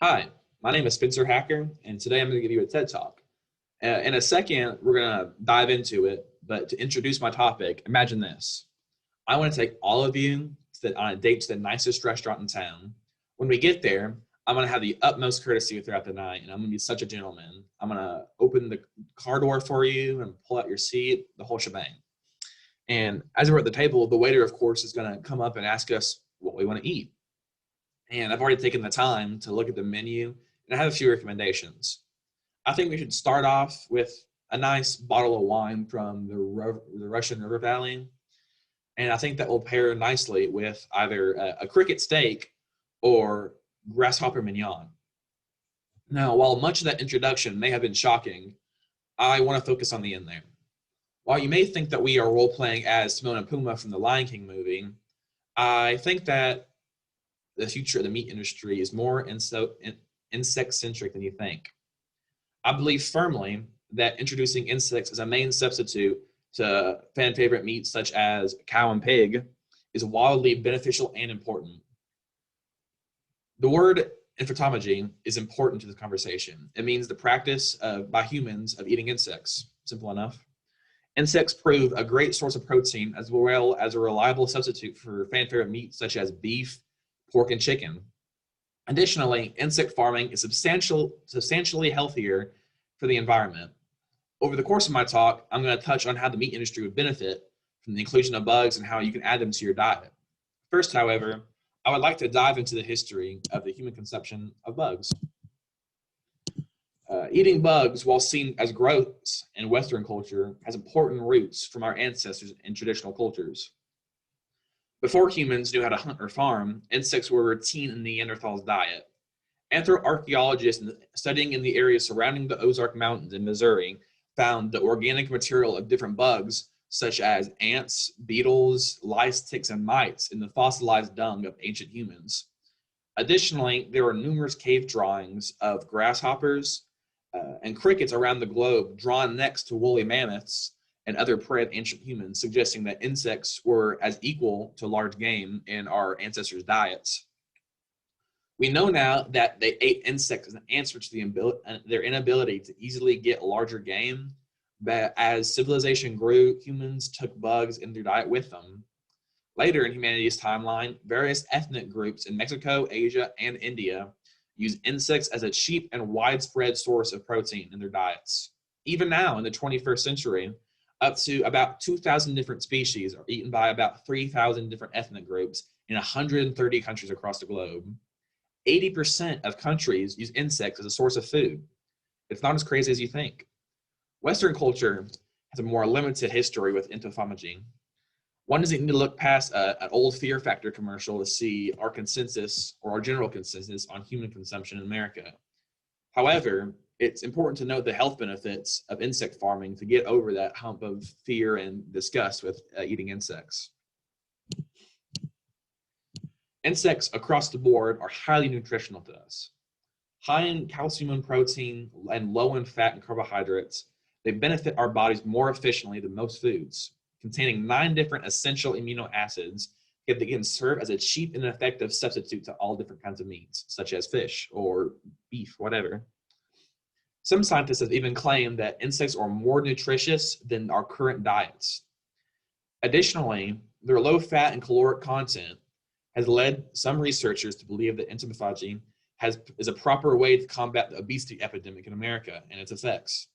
Hi, my name is Spencer Hacker, and today I'm going to give you a TED Talk. In a second, we're going to dive into it, but to introduce my topic, imagine this. I want to take all of you on a date to the nicest restaurant in town. When we get there, I'm going to have the utmost courtesy throughout the night, and I'm going to be such a gentleman. I'm going to open the car door for you and pull out your seat, the whole shebang. And as we're at the table, the waiter, of course, is going to come up and ask us what we want to eat. And I've already taken the time to look at the menu, and I have a few recommendations. I think we should start off with a nice bottle of wine from the Russian River Valley. And I think that will pair nicely with either a cricket steak or grasshopper mignon. Now, while much of that introduction may have been shocking, I want to focus on the end there. While you may think that we are role playing as Timon and Pumbaa from the Lion King movie, I think that the future of the meat industry is more insect-centric than you think. I believe firmly that introducing insects as a main substitute to fan favorite meats such as cow and pig is wildly beneficial and important. The word infectomology is important to this conversation. It means the practice by humans of eating insects. Simple enough. Insects prove a great source of protein as well as a reliable substitute for fan favorite meats such as beef, pork, and chicken. Additionally, insect farming is substantially healthier for the environment. Over the course of my talk, I'm going to touch on how the meat industry would benefit from the inclusion of bugs and how you can add them to your diet. First, however, I would like to dive into the history of the human consumption of bugs. Eating bugs, while seen as gross in Western culture, has important roots from our ancestors in traditional cultures. Before humans knew how to hunt or farm, insects were routine in Neanderthals' diet. Anthroarchaeologists studying in the area surrounding the Ozark Mountains in Missouri found the organic material of different bugs, such as ants, beetles, lice, ticks, and mites, in the fossilized dung of ancient humans. Additionally, there were numerous cave drawings of grasshoppers and crickets around the globe drawn next to woolly mammoths and other prey of ancient humans, suggesting that insects were as equal to large game in our ancestors' diets. We know now that they ate insects as an answer to their inability to easily get larger game, but as civilization grew, humans took bugs in their diet with them. Later in humanity's timeline, various ethnic groups in Mexico, Asia, and India used insects as a cheap and widespread source of protein in their diets. Even now, in the 21st century, up to about 2,000 different species are eaten by about 3,000 different ethnic groups in 130 countries across the globe. 80% of countries use insects as a source of food. It's not as crazy as you think. Western culture has a more limited history with entomology. One doesn't need to look past an old Fear Factor commercial to see our consensus or our general consensus on human consumption in America. However, it's important to note the health benefits of insect farming to get over that hump of fear and disgust with eating insects. Insects across the board are highly nutritional to us. High in calcium and protein and low in fat and carbohydrates, they benefit our bodies more efficiently than most foods, containing 9 different essential amino acids that can serve as a cheap and effective substitute to all different kinds of meats, such as fish or beef, whatever. Some scientists have even claimed that insects are more nutritious than our current diets. Additionally, their low fat and caloric content has led some researchers to believe that entomophagy is a proper way to combat the obesity epidemic in America and its effects.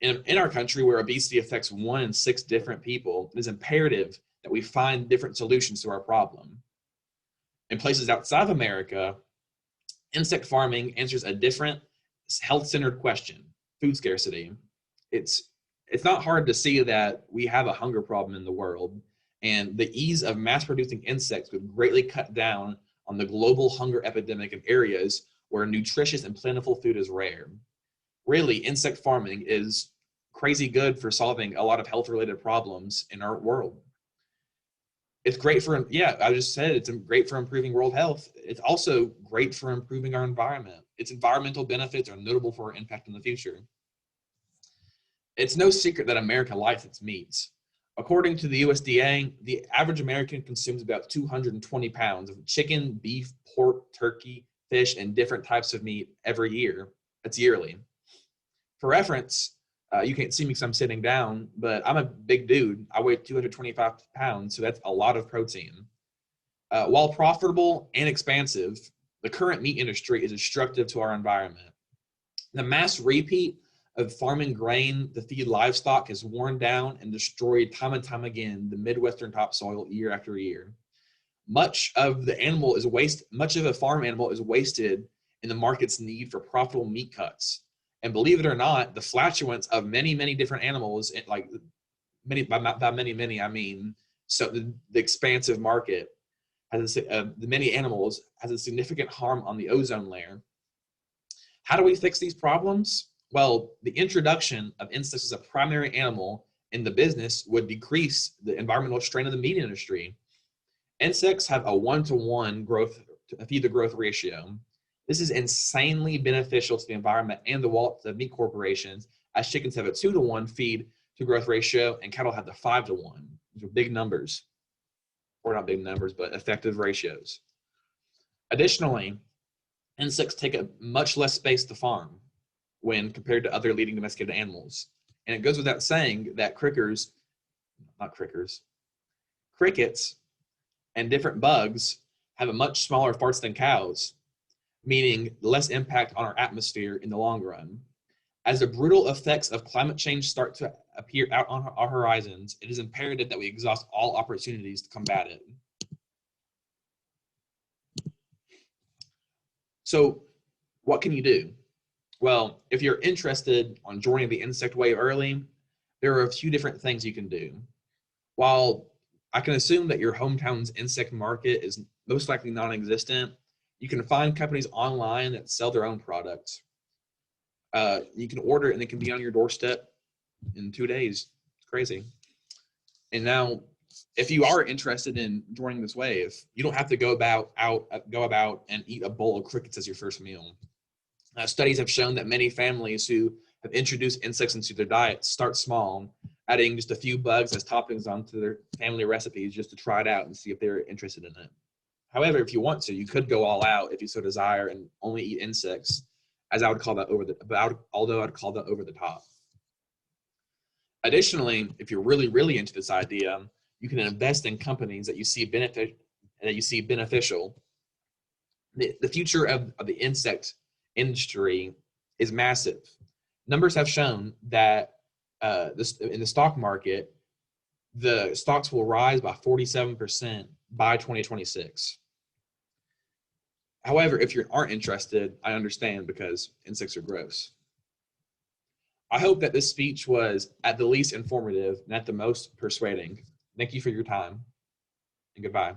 In our country, where obesity affects 1 in 6 different people, it is imperative that we find different solutions to our problem. In places outside of America, insect farming answers a different health-centered question: food scarcity. It's not hard to see that we have a hunger problem in the world, and the ease of mass-producing insects would greatly cut down on the global hunger epidemic in areas where nutritious and plentiful food is rare. Really, insect farming is crazy good for solving a lot of health-related problems in our world. It's great for, I just said it's great for improving world health. It's also great for improving our environment. Its environmental benefits are notable for our impact in the future. It's no secret that America likes its meats. According to the USDA, the average American consumes about 220 pounds of chicken, beef, pork, turkey, fish, and different types of meat every year. It's yearly. For reference, you can't see me because I'm sitting down, but I'm a big dude. I weigh 225 pounds, so that's a lot of protein. While profitable and expansive, the current meat industry is destructive to our environment. The mass repeat of farming grain to feed livestock has worn down and destroyed time and time again the Midwestern topsoil year after year. Much of the animal is much of a farm animal is wasted in the market's need for profitable meat cuts. And believe it or not, the flatulence of many, many different animals, like many, by many, I mean, so the expansive market has the many animals has a significant harm on the ozone layer. How do we fix these problems? Well, the introduction of insects as a primary animal in the business would decrease the environmental strain of the meat industry. Insects have a 1-to-1 feed to growth ratio. This is insanely beneficial to the environment and the meat corporations, as chickens have a 2-to-1 feed to growth ratio and cattle have the 5-to-1. These are big numbers, or not big numbers, but effective ratios. Additionally, insects take up much less space to farm when compared to other leading domesticated animals. And it goes without saying that crickets and different bugs have a much smaller farts than cows, meaning less impact on our atmosphere in the long run. As the brutal effects of climate change start to appear out on our horizons, it is imperative that we exhaust all opportunities to combat it. So what can you do? Well, if you're interested on joining the insect wave early, there are a few different things you can do. While I can assume that your hometown's insect market is most likely non-existent, you can find companies online that sell their own products. You can order it and it can be on your doorstep in 2 days. It's crazy. And now, if you are interested in joining this wave, you don't have to go about and eat a bowl of crickets as your first meal. Studies have shown that many families who have introduced insects into their diet start small, adding just a few bugs as toppings onto their family recipes just to try it out and see if they're interested in it. However, if you want to, you could go all out if you so desire and only eat insects, as I would call that although I'd call that over the top. Additionally, if you're really, really into this idea, you can invest in companies that you see beneficial. The future of the insect industry is massive. Numbers have shown that in the stock market, the stocks will rise by 47% by 2026. However, if you aren't interested, I understand, because insects are gross. I hope that this speech was at the least informative and at the most persuading. Thank you for your time, and goodbye.